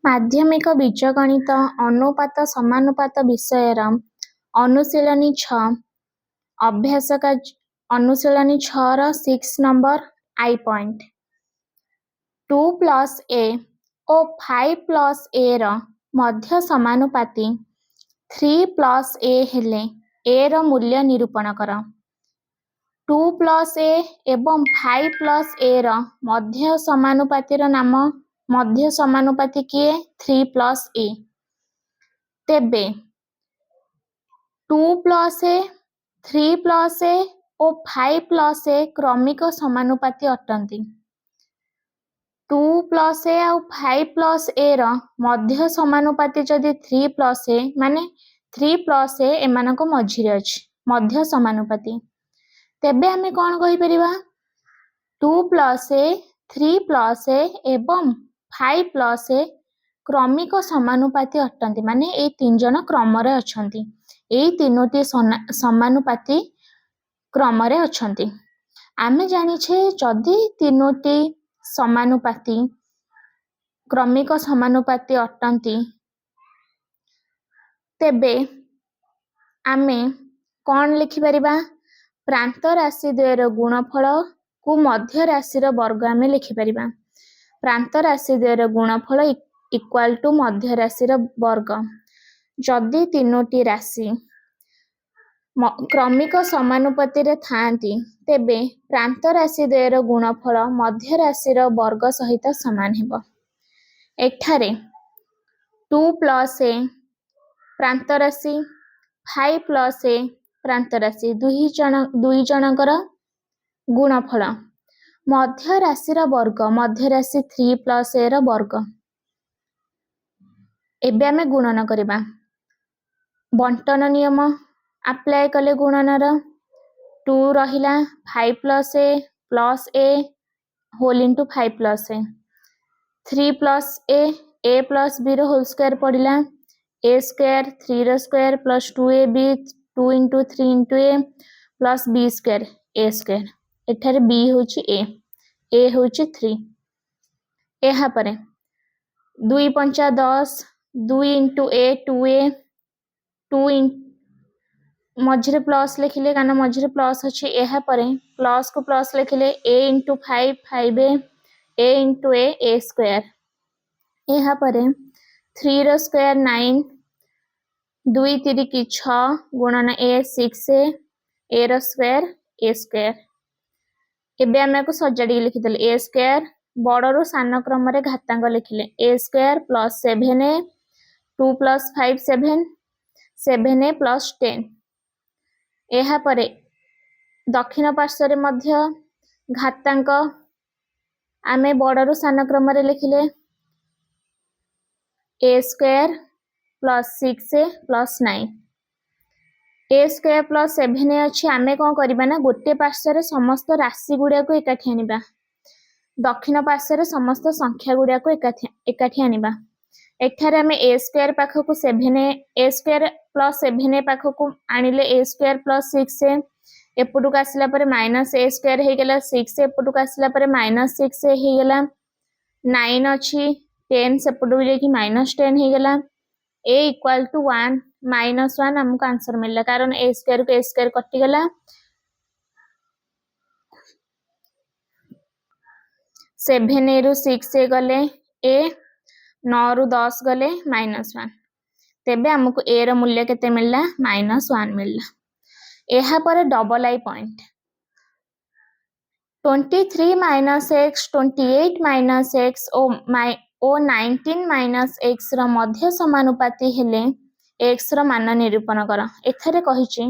माध्यमिक बीजगणित अनुपात समानुपात विषयर अनुशीलनी 6 अभ्यास अनुशीलनी 6 6 नंबर आई पॉइंट 2 प्लस ए और 5 प्लस ए र मध्य समानुपाती 3 प्लस ए हेले ए र मूल्य निरूपण कर। 2 प्लस ए एवं 5 प्लस ए र मध्य समानुपाती नाम मध्य समानुपाती किए 3 प्लस ए। तेबे 2 प्लस ए 3 प्लस ए और 5 प्लस ए क्रमिक समानुपाती अटंती। 2 प्लस ए और 5 प्लस ए र मध्य समानुपाती जदि 3 प्लस ए माने 3 प्लस ए एमानको मझिरे अछि मध्य समानुपाती। तेबे हमें कौन कहि परिबा 2 प्लस ए 3 प्लस ए एवं 5 प्लस ए क्रमिक समानुपाती अटंती माने ए तीन जन क्रम रे अछंती ए तीनोटी समानुपाती क्रम रे अछंती। आमे जानि छे जदि तीनोटी समानुपाती क्रमिक समानुपाती अटंती तेबे आमे कौन लिखि परिबा प्रांत राशि द्वयर गुणफल को मध्य राशि रो वर्ग आमे लिखि परिबा। प्रांत राशि द्वयर गुणफल इक्वल टू मध्य राशि रो वर्ग। जदि तीनोटी राशि क्रमिक समानुपाती रे थांती तेबे प्रांत राशि द्वयर गुणफल मध्य राशि रो वर्ग सहित समान हेबो। एठारे 2 प्लस ए प्रांत राशि 5 प्लस ए प्रांत राशि दुई जनकर गुणफल मध्य राशि रो वर्ग मध्य राशि 3 प्लस ए रो वर्ग। एबे आमे गुणन करिबा बंटन नियम अप्लाई कले गुणनर 2 रहिला 5 plus a whole into 5 plus a 3 plus a plus b रो होल स्क्वायर पड़िला ए स्क्वायर 3 रो square plus 2ab 2 into 3 into a plus b square a square एठारे बी होची ए होची 3 एहा परे 2 पंचा 10 2 इंटू ए 2a 2 मझिरे प्लस लिखिले काना मझिरे प्लस अछि एहा परे प्लस को प्लस लिखिले a into 5 5a a into a square एहा परे 3 रो स्क्वायर 9 2 3 की 6 गुणन ए 6 ए रो स्क्वायर ए स्क्वायर। एबे आमे को सजाडी लिखिदले ए स्क्वायर बड़ रो सान क्रम रे घातांक लिखिले a square plus 7a 2 plus 5 7 7a plus 10 एहा परे दक्षिण पार्श्व रे मध्य घातांक आमे बड़ रो सान क्रम रे लिखिले a square plus 6a plus 9 A square plus 7a अछि आमे कोन करिबा ना गोटे पार्श्व रे समस्त राशि गुडिया को एकाठी आनिबा दक्षिण पार्श्व रे समस्त संख्या गुडिया को एकाठी आनिबा। एठारे आमे ए स्क्वायर पाखो को 7a ए स्क्वायर प्लस 7a पाखो को आनिले ए स्क्वायर प्लस 6a एपुटु का आसिला परे माइनस ए स्क्वायर हे गेला 6 एपुटु का आसिला परे माइनस 6 हे गेला 9 अछि 10 सेपुटु ले कि माइनस 10 हे गेला a इक्वल टू 1 माइनस 1 हमको आंसर मिलला कारण ए स्क्वायर को ए स्क्वायर कटि गेला 7 ए रु 6 ए गले a 9 रु 10 गले माइनस 1 तेबे हमको a रो मूल्य केते मिलला माइनस 1 मिलला। एहा पर double I point 23 minus x 28 minus x ओ 19 माइनस x रो मध्य समानुपाती हेले x रो मान निरूपण कर। एथरे कहिछि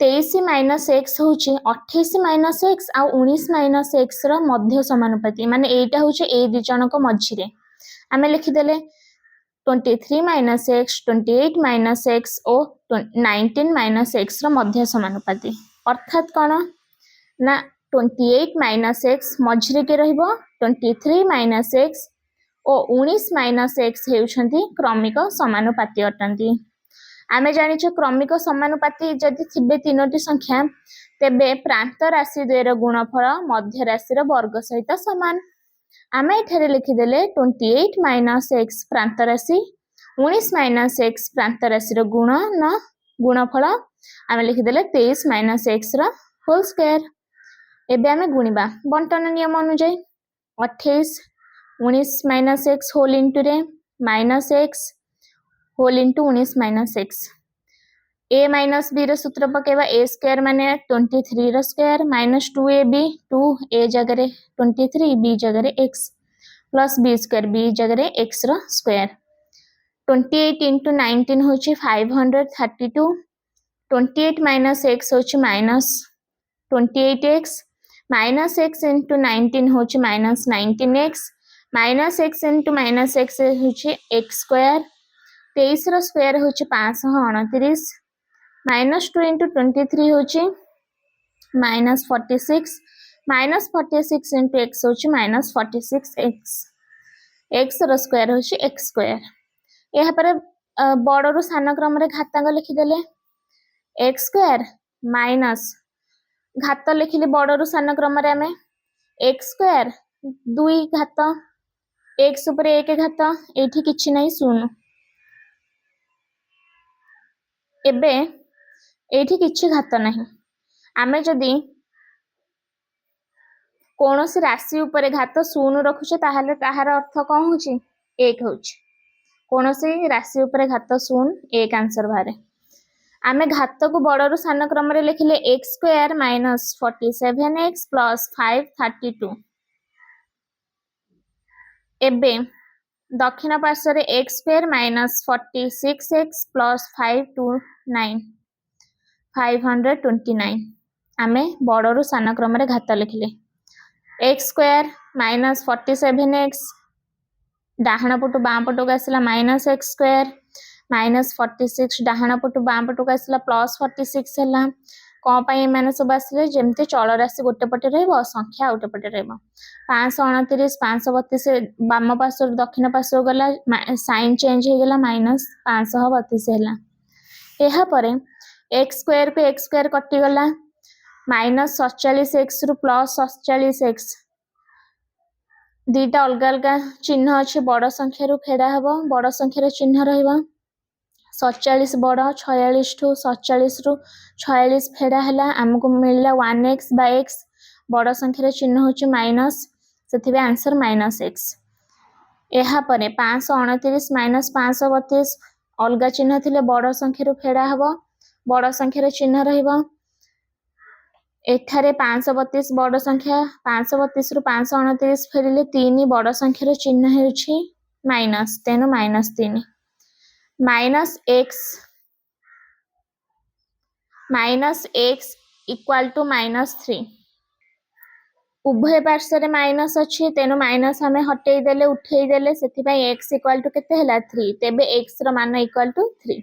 23 माइनस x होछि 28 माइनस x आ 19 माइनस x रो मध्य समानुपाती माने एटा होछि ए दि जनक मझिरे आमे लिखि देले 23 माइनस x 28 माइनस x ओ 19 माइनस x रो मध्य समानुपाती अर्थात कोन ना 28 माइनस x मझिरे के रहइबो 23 माइनस x ओ 19 माइनस x हेउछंती क्रमिक समानुपाती अटंती। आमे जानि छ क्रमिक समानुपाती जदि थिबे तीनोटी संख्या तेबे प्रांत राशि द्वयर गुणफल मध्य राशि रो वर्ग सहित समान। आमे एठारे लिखिदेले 28 माइनस एक्स प्रांत राशि 19 माइनस एक्स प्रांत राशि रो गुण न गुणफल आमे लिखिदेले 23 माइनस एक्स रो होल स्क्वायर। एबे आमे गुणिबा बंटन नियम अनुसार 28 19 माइनस एक्स होल इंटू रे minus x whole into 19 minus x a minus b रो सूत्र पकेबा ए स्क्वायर माने 23 रो स्क्वायर माइनस 2ab 2 ए जगह रे 23 बी जगह रे x plus b square b जगह रे x रो स्क्वायर 28 into 19 होची 532 28 माइनस x होची minus 28x minus x into 19 होची minus 19x minus x into minus x होची x स्क्वायर 23 रो स्क्वायर होची 529 माइनस 2 into 23 होची माइनस 46 माइनस 46 into x होची minus 46x x रो square होची x स्क्वायर। यहाँ पर बड़ रु सान क्रम रे घातांक लिखिदेले x स्क्वायर माइनस घात लिखिले बड़ रु सान क्रम रे आमे x स्क्वायर 2 घात x ऊपर 1 घात एठी किछि नै शून्य एबे एठी किछि घात नाही आमे जदी कोनोसी राशि ऊपर घात शून्य रखुछे ताहाले ताहार अर्थ कोन होची 1 होची कोनोसी राशि ऊपर घात शून्य 1 आंसर बारे आमे घात को बड़ रु सान क्रम रे लिखिले x square minus 47x plus 532 एबे दक्षिण पार्श्व रे x square minus 46x plus 529 आमे बड़ रु सान क्रम रे घात लिखिले x स्क्वायर माइनस 47x डाहाण पटु बाम पटु आसला माइनस x स्क्वायर माइनस 46 डाहाण पटु बाम पटु आसला प्लस 46 हला कोन पई माने सब आसले जेमते चल राशि गोटे पटे रहबो संख्या गोटे पटे रहबो 529 532 बाम पार्श्व दक्षिण पार्श्व गला साइन चेंज हो गला माइनस 532 हला एहा परे x स्क्वायर पे x स्क्वायर कटि गला माइनस 47x रु प्लस 47x दीटा अलग अलग चिन्ह अच्छे बड़ संख्या रु फेड़ा हबो बड़ संख्यार चिन्ह रहइबो 47 बड़ 46 ठू 47 रु 46 फेड़ा हला हमको मिलला 1x by x बड़ संख्यार चिन्ह होची माइनस सेथिबे आंसर माइनस x एहा परे 529 माइनस 532 अलग चिन्ह थिले बड़ संख्या रु फेड़ा हबो बड़ संख्यार चिन्ह रहइबो एठारे 532 बड़ संख्या 532 रु 529 फेरिले 3 बड़ संख्यार चिन्ह हेउछि माइनस तेनु minus 3 minus x equal to minus 3 उभय पार्श्व रे माइनस अछि तेनु माइनस हमें हटेई देले उठेई देले सेति पई x इक्वल टू केते हला 3 तेबे x रो मान इक्वल टू 3